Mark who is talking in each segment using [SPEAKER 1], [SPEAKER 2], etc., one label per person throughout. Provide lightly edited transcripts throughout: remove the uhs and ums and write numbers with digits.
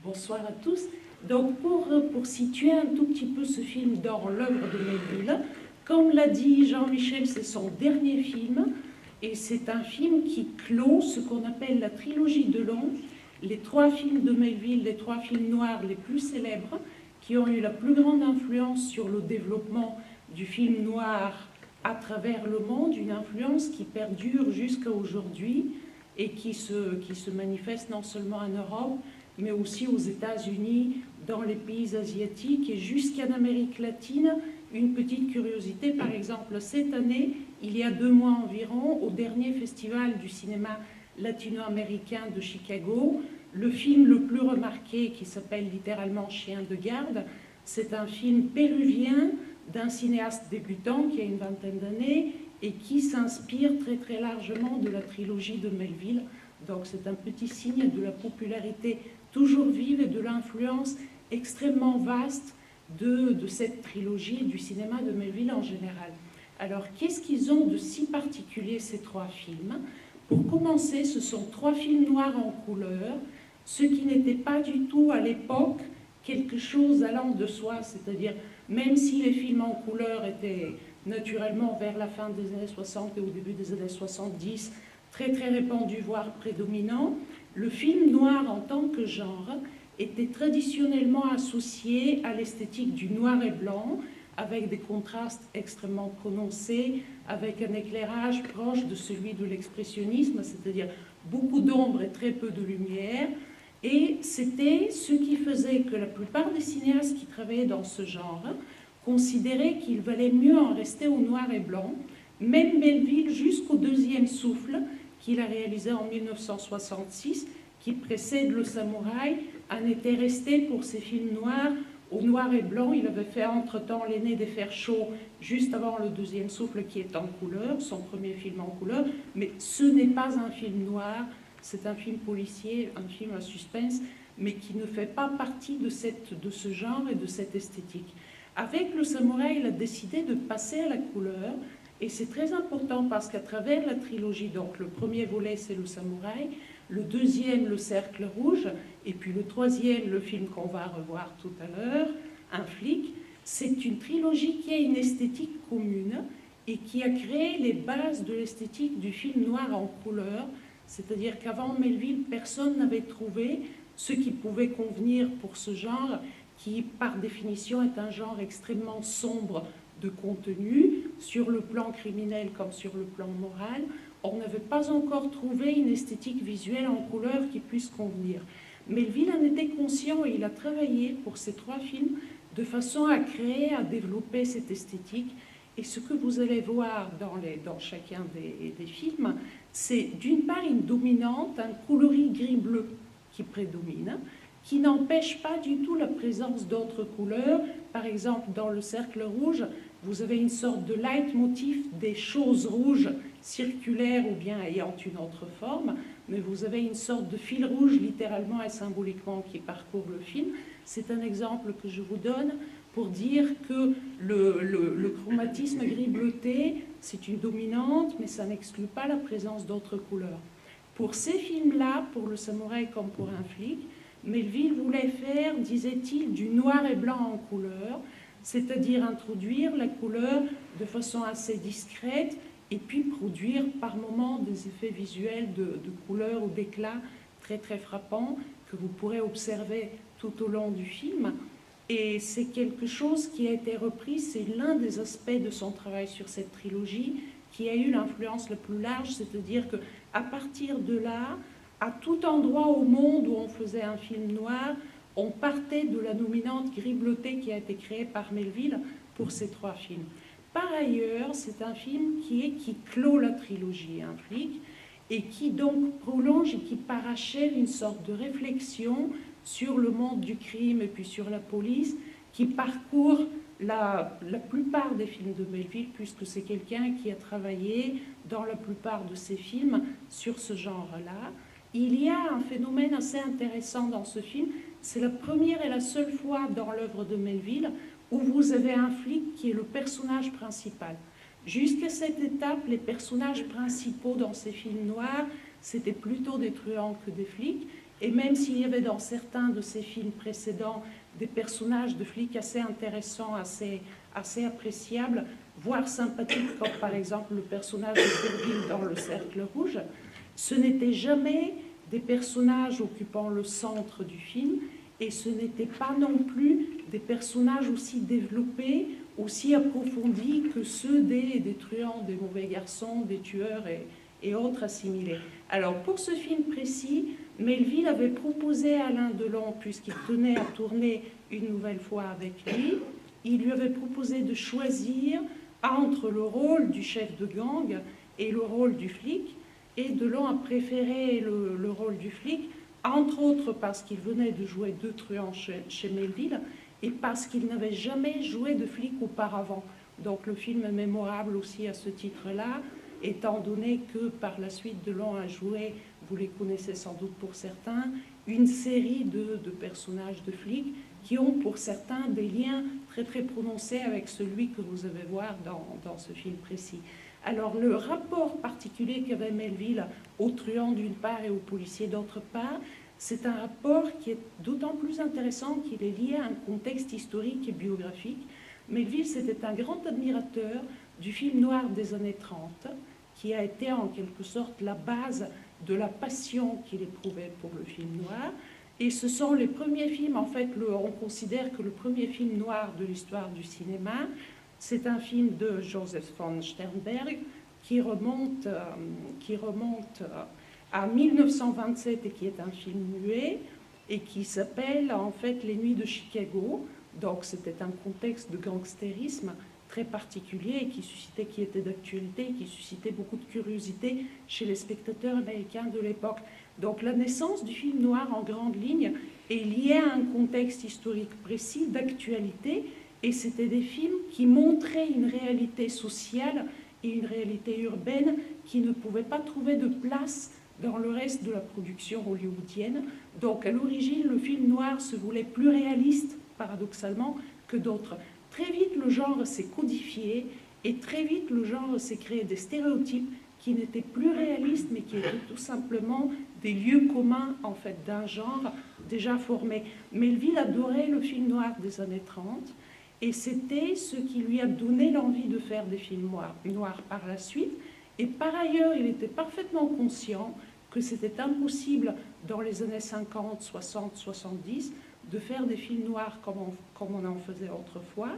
[SPEAKER 1] Bonsoir à tous. Donc pour situer un tout petit peu ce film dans l'œuvre de Melville, comme l'a dit Jean-Michel, c'est son dernier film et c'est un film qui clôt ce qu'on appelle la trilogie de Long, les trois films de Melville, les trois films noirs les plus célèbres qui ont eu la plus grande influence sur le développement du film noir à travers le monde, une influence qui perdure jusqu'à aujourd'hui et qui se manifeste non seulement en Europe, mais aussi aux États-Unis, dans les pays asiatiques et jusqu'en Amérique latine. Une petite curiosité, par exemple, cette année, il y a 2 mois environ, au dernier festival du cinéma latino-américain de Chicago, le film le plus remarqué, qui s'appelle littéralement Chien de garde, c'est un film péruvien d'un cinéaste débutant qui a une vingtaine d'années et qui s'inspire très très largement de la trilogie de Melville. Donc c'est un petit signe de la popularité toujours vive et de l'influence extrêmement vaste de cette trilogie et du cinéma de Melville en général. Alors qu'est-ce qu'ils ont de si particulier ces 3 films? Pour commencer, ce sont 3 films noirs en couleur, ce qui n'était pas du tout à l'époque quelque chose allant de soi, c'est-à-dire même si les films en couleur étaient naturellement vers la fin des années 60 et au début des années 70 très très répandu, voire prédominant, le film noir en tant que genre était traditionnellement associé à l'esthétique du noir et blanc, avec des contrastes extrêmement prononcés, avec un éclairage proche de celui de l'expressionnisme, c'est-à-dire beaucoup d'ombre et très peu de lumière. Et c'était ce qui faisait que la plupart des cinéastes qui travaillaient dans ce genre considéraient qu'il valait mieux en rester au noir et blanc. Même Melville, jusqu'au deuxième souffle, qu'il a réalisé en 1966, qui précède Le Samouraï, en était resté pour ses films noirs au noir et blanc. Il avait fait entre-temps L'aîné des fers chauds, juste avant Le deuxième souffle, qui est en couleur, son premier film en couleur, mais ce n'est pas un film noir, c'est un film policier, un film à suspense, mais qui ne fait pas partie de ce genre et de cette esthétique. Avec Le Samouraï, il a décidé de passer à la couleur, et c'est très important parce qu'à travers la trilogie, donc le premier volet c'est Le Samouraï, le deuxième Le Cercle Rouge, et puis le troisième, le film qu'on va revoir tout à l'heure, Un flic, c'est une trilogie qui a une esthétique commune et qui a créé les bases de l'esthétique du film noir en couleur, c'est-à-dire qu'avant Melville, personne n'avait trouvé ce qui pouvait convenir pour ce genre, qui par définition est un genre extrêmement sombre de contenu, sur le plan criminel comme sur le plan moral. On n'avait pas encore trouvé une esthétique visuelle en couleur qui puisse convenir. Melville en était conscient et il a travaillé pour ces 3 films de façon à créer, à développer cette esthétique. Et ce que vous allez voir dans chacun des films, c'est d'une part une dominante, un coloris gris-bleu qui prédomine, qui n'empêche pas du tout la présence d'autres couleurs. Par exemple, dans Le Cercle Rouge, vous avez une sorte de leitmotiv des choses rouges circulaires ou bien ayant une autre forme, mais vous avez une sorte de fil rouge littéralement et symboliquement qui parcourt le film. C'est un exemple que je vous donne pour dire que le chromatisme gris bleuté, c'est une dominante, mais ça n'exclut pas la présence d'autres couleurs. Pour ces films-là, pour Le Samouraï comme pour Un flic, Melville voulait faire, disait-il, du noir et blanc en couleur, c'est-à-dire introduire la couleur de façon assez discrète et puis produire par moments des effets visuels de couleur ou d'éclat très très frappants que vous pourrez observer tout au long du film. Et c'est quelque chose qui a été repris, c'est l'un des aspects de son travail sur cette trilogie qui a eu l'influence la plus large, c'est-à-dire qu'à partir de là, à tout endroit au monde où on faisait un film noir, on partait de la dominante gris bleuté qui a été créée par Melville pour ces 3 films. Par ailleurs, c'est un film qui clôt la trilogie Un flic et qui donc prolonge et qui parachève une sorte de réflexion sur le monde du crime et puis sur la police, qui parcourt la plupart des films de Melville, puisque c'est quelqu'un qui a travaillé dans la plupart de ses films sur ce genre-là. Il y a un phénomène assez intéressant dans ce film, c'est la première et la seule fois dans l'œuvre de Melville où vous avez un flic qui est le personnage principal. Jusqu'à cette étape, les personnages principaux dans ces films noirs, c'était plutôt des truands que des flics. Et même s'il y avait dans certains de ses films précédents des personnages de flics assez intéressants, assez appréciables, voire sympathiques, comme par exemple le personnage de Bourvil dans Le Cercle Rouge, ce n'était jamais des personnages occupant le centre du film, et ce n'étaient pas non plus des personnages aussi développés, aussi approfondis que ceux des truands, des mauvais garçons, des tueurs et autres assimilés. Alors pour ce film précis, Melville avait proposé à Alain Delon, puisqu'il tenait à tourner une nouvelle fois avec lui, il lui avait proposé de choisir entre le rôle du chef de gang et le rôle du flic, et Delon a préféré le rôle du flic, entre autres parce qu'il venait de jouer deux truands chez Melville, et parce qu'il n'avait jamais joué de flic auparavant. Donc le film est mémorable aussi à ce titre-là, étant donné que par la suite Delon a joué, vous les connaissez sans doute pour certains, une série de personnages de flics qui ont pour certains des liens très très prononcés avec celui que vous allez voir dans ce film précis. Alors le rapport particulier qu'avait Melville aux truands d'une part et aux policiers d'autre part, c'est un rapport qui est d'autant plus intéressant qu'il est lié à un contexte historique et biographique. Melville, c'était un grand admirateur du film noir des années 30, qui a été en quelque sorte la base de la passion qu'il éprouvait pour le film noir. Et ce sont les premiers films, en fait, on considère que le premier film noir de l'histoire du cinéma, c'est un film de Joseph von Sternberg qui remonte à 1927 et qui est un film muet et qui s'appelle en fait Les Nuits de Chicago. Donc c'était un contexte de gangstérisme très particulier et qui était d'actualité et qui suscitait beaucoup de curiosité chez les spectateurs américains de l'époque. Donc la naissance du film noir en grande ligne est liée à un contexte historique précis d'actualité, et c'était des films qui montraient une réalité sociale et une réalité urbaine qui ne pouvaient pas trouver de place dans le reste de la production hollywoodienne. Donc à l'origine, le film noir se voulait plus réaliste, paradoxalement, que d'autres. Très vite, le genre s'est codifié et très vite, le genre s'est créé des stéréotypes qui n'étaient plus réalistes, mais qui étaient tout simplement des lieux communs, en fait, d'un genre déjà formé. Melville adorait le film noir des années 30, et c'était ce qui lui a donné l'envie de faire des films noirs par la suite. Et par ailleurs, il était parfaitement conscient que c'était impossible dans les années 50, 60, 70 de faire des films noirs comme on en faisait autrefois.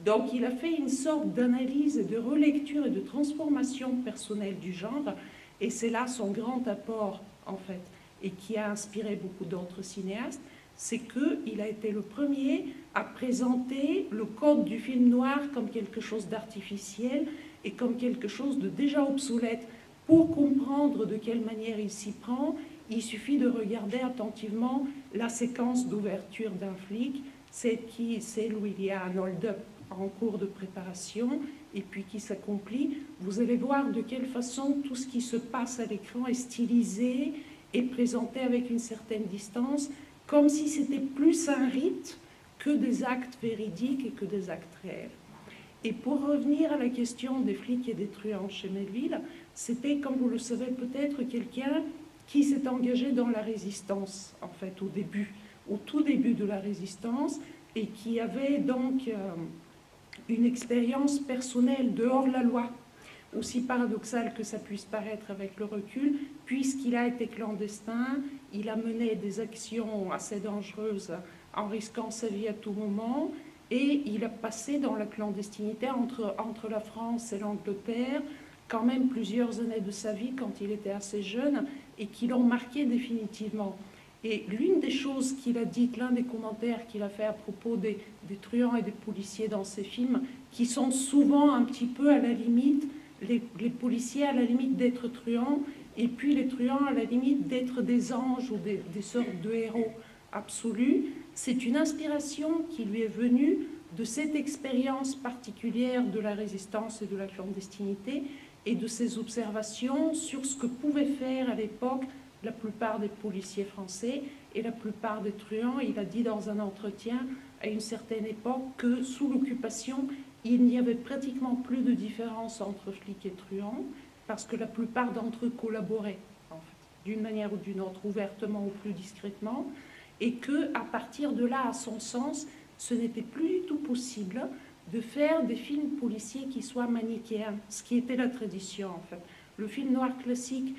[SPEAKER 1] Donc il a fait une sorte d'analyse, de relecture et de transformation personnelle du genre, et c'est là son grand apport, en fait, et qui a inspiré beaucoup d'autres cinéastes, c'est qu'il a été le premier à présenter le code du film noir comme quelque chose d'artificiel et comme quelque chose de déjà obsolète. Pour comprendre de quelle manière il s'y prend, il suffit de regarder attentivement la séquence d'ouverture d'un flic, celle où il y a un hold-up en cours de préparation et puis qui s'accomplit. Vous allez voir de quelle façon tout ce qui se passe à l'écran est stylisé et présenté avec une certaine distance, comme si c'était plus un rite que des actes véridiques et que des actes réels. Et pour revenir à la question des flics et des truands chez Melville, c'était, comme vous le savez peut-être, quelqu'un qui s'est engagé dans la résistance, en fait, au tout début de la résistance, et qui avait donc une expérience personnelle de hors-la-loi, aussi paradoxale que ça puisse paraître avec le recul, puisqu'il a été clandestin, il a mené des actions assez dangereuses en risquant sa vie à tout moment, et il a passé dans la clandestinité entre la France et l'Angleterre quand même plusieurs années de sa vie quand il était assez jeune et qui l'ont marqué définitivement. Et l'une des choses qu'il a dites, l'un des commentaires qu'il a fait à propos des truands et des policiers dans ses films, qui sont souvent un petit peu à la limite, les policiers à la limite d'être truands, et puis les truands à la limite d'être des anges ou des sortes de héros absolus, c'est une inspiration qui lui est venue de cette expérience particulière de la résistance et de la clandestinité, et de ses observations sur ce que pouvaient faire à l'époque la plupart des policiers français et la plupart des truands. Il a dit dans un entretien à une certaine époque que sous l'occupation, il n'y avait pratiquement plus de différence entre flics et truands parce que la plupart d'entre eux collaboraient, en fait. d'une manière ou d'une autre, ouvertement ou plus discrètement, et que à partir de là, à son sens, ce n'était plus du tout possible de faire des films policiers qui soient manichéens, ce qui était la tradition en fait. Le film noir classique,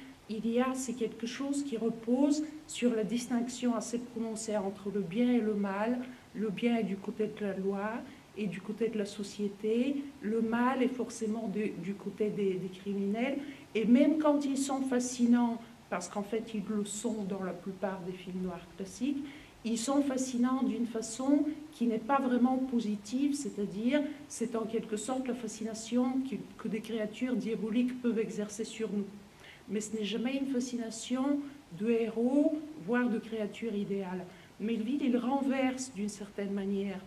[SPEAKER 1] c'est quelque chose qui repose sur la distinction assez prononcée entre le bien et le mal. Le bien est du côté de la loi et du côté de la société. Le mal est forcément du côté des criminels. Et même quand ils sont fascinants, parce qu'en fait ils le sont dans la plupart des films noirs classiques, ils sont fascinants d'une façon qui n'est pas vraiment positive, c'est-à-dire c'est en quelque sorte la fascination que des créatures diaboliques peuvent exercer sur nous. Mais ce n'est jamais une fascination de héros, voire de créatures idéales. Melville, il renverse d'une certaine manière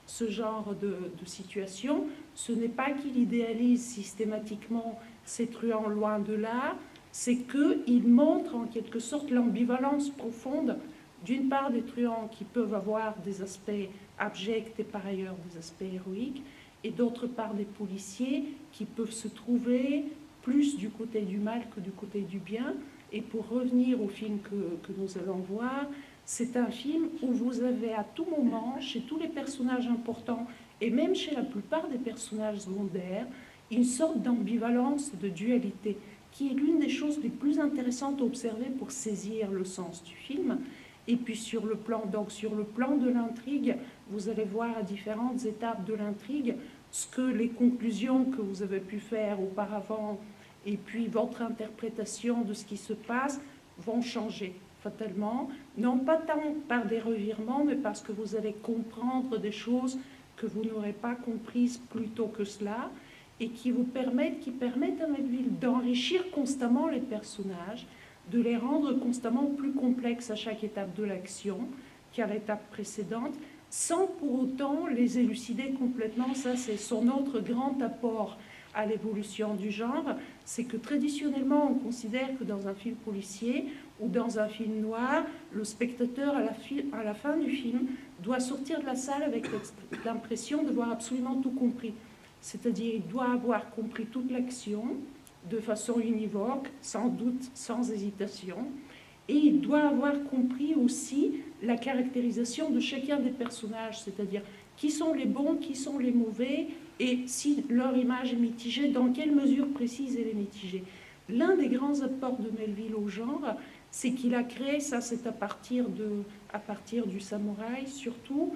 [SPEAKER 1] ce genre de situation. Ce n'est pas qu'il idéalise systématiquement ces truands loin de là, c'est qu'il montre en quelque sorte l'ambivalence profonde d'une part des truands qui peuvent avoir des aspects abjects et par ailleurs des aspects héroïques, et d'autre part des policiers qui peuvent se trouver plus du côté du mal que du côté du bien. Et pour revenir au film que nous allons voir, c'est un film où vous avez à tout moment, chez tous les personnages importants, et même chez la plupart des personnages secondaires, une sorte d'ambivalence, de dualité, qui est l'une des choses les plus intéressantes à observer pour saisir le sens du film. Et puis sur le plan de l'intrigue, vous allez voir à différentes étapes de l'intrigue ce que les conclusions que vous avez pu faire auparavant et puis votre interprétation de ce qui se passe vont changer fatalement, non pas tant par des revirements, mais parce que vous allez comprendre des choses que vous n'aurez pas comprises plus tôt que cela, et qui permettent à Melville d'enrichir constamment les personnages, de les rendre constamment plus complexes à chaque étape de l'action qu'à l'étape précédente, sans pour autant les élucider complètement. Ça, c'est son autre grand apport à l'évolution du genre, c'est que traditionnellement, on considère que dans un film policier ou dans un film noir, le spectateur, à la fin du film, doit sortir de la salle avec l'impression d'avoir absolument tout compris. C'est-à-dire, il doit avoir compris toute l'action de façon univoque, sans doute, sans hésitation, et il doit avoir compris aussi la caractérisation de chacun des personnages, c'est-à-dire qui sont les bons, qui sont les mauvais, et si leur image est mitigée, dans quelle mesure précise elle est mitigée. L'un des grands apports de Melville au genre, c'est qu'il a créé, ça c'est à partir du samouraï surtout,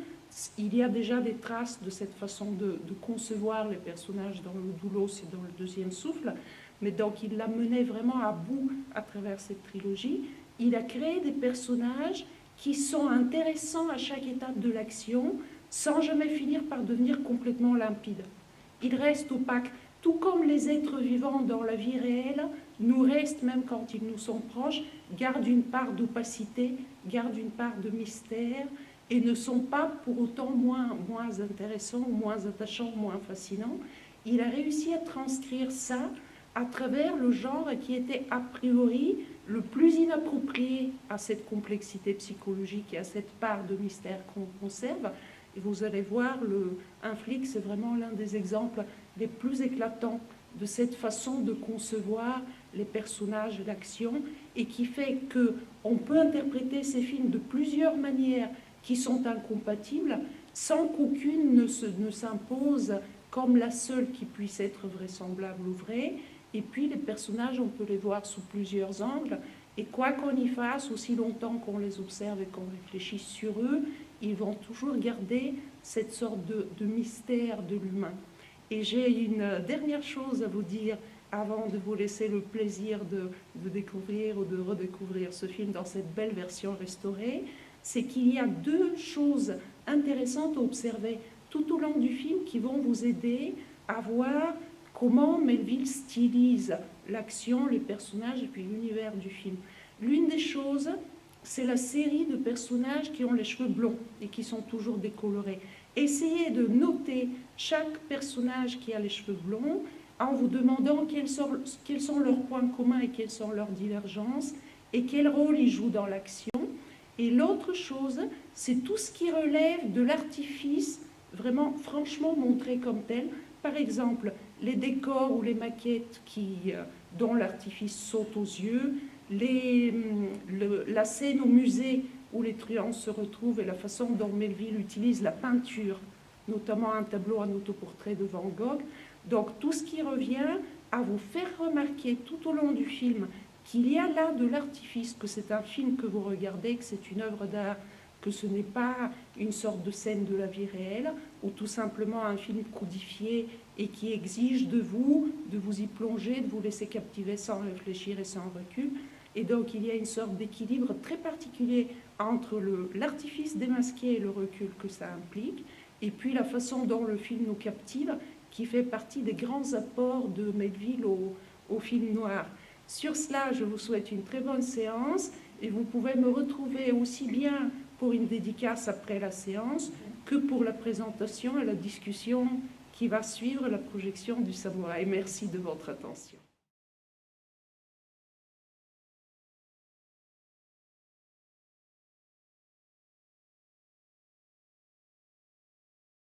[SPEAKER 1] il y a déjà des traces de cette façon de concevoir les personnages dans le Doulos et dans le Deuxième Souffle, mais donc il l'a mené vraiment à bout à travers cette trilogie. Il a créé des personnages qui sont intéressants à chaque étape de l'action, sans jamais finir par devenir complètement limpides. Ils restent opaques, tout comme les êtres vivants dans la vie réelle nous restent, même quand ils nous sont proches, gardent une part d'opacité, gardent une part de mystère, et ne sont pas pour autant moins intéressants, moins attachants, moins fascinants. Il a réussi à transcrire ça à travers le genre qui était a priori le plus inapproprié à cette complexité psychologique et à cette part de mystère qu'on conserve. Et vous allez voir, Un flic, c'est vraiment l'un des exemples les plus éclatants de cette façon de concevoir les personnages et l'action, et qui fait qu'on peut interpréter ces films de plusieurs manières qui sont incompatibles, sans qu'aucune ne s'impose comme la seule qui puisse être vraisemblable ou vraie. Et puis les personnages, on peut les voir sous plusieurs angles, et quoi qu'on y fasse, aussi longtemps qu'on les observe et qu'on réfléchisse sur eux, ils vont toujours garder cette sorte de mystère de l'humain. Et j'ai une dernière chose à vous dire avant de vous laisser le plaisir de découvrir ou de redécouvrir ce film dans cette belle version restaurée, c'est qu'il y a deux choses intéressantes à observer tout au long du film qui vont vous aider à voir comment Melville stylise l'action, les personnages et puis l'univers du film. L'une des choses, c'est la série de personnages qui ont les cheveux blonds et qui sont toujours décolorés. Essayez de noter chaque personnage qui a les cheveux blonds en vous demandant quels sont leurs points communs et quelles sont leurs divergences et quel rôle ils jouent dans l'action. Et l'autre chose, c'est tout ce qui relève de l'artifice, vraiment franchement montré comme tel. Par exemple, les décors ou les maquettes dont l'artifice saute aux yeux, la scène au musée où les truands se retrouvent et la façon dont Melville utilise la peinture, notamment un tableau en autoportrait de Van Gogh. Donc tout ce qui revient à vous faire remarquer tout au long du film qu'il y a là de l'artifice, que c'est un film que vous regardez, que c'est une œuvre d'art, que ce n'est pas une sorte de scène de la vie réelle, ou tout simplement un film codifié et qui exige de vous y plonger, de vous laisser captiver sans réfléchir et sans recul. Et donc il y a une sorte d'équilibre très particulier entre l'artifice démasqué et le recul que ça implique, et puis la façon dont le film nous captive, qui fait partie des grands apports de Melville au film noir. Sur cela, je vous souhaite une très bonne séance, et vous pouvez me retrouver aussi bien pour une dédicace après la séance que pour la présentation et la discussion qui va suivre la projection du Samouraï. Merci de votre attention.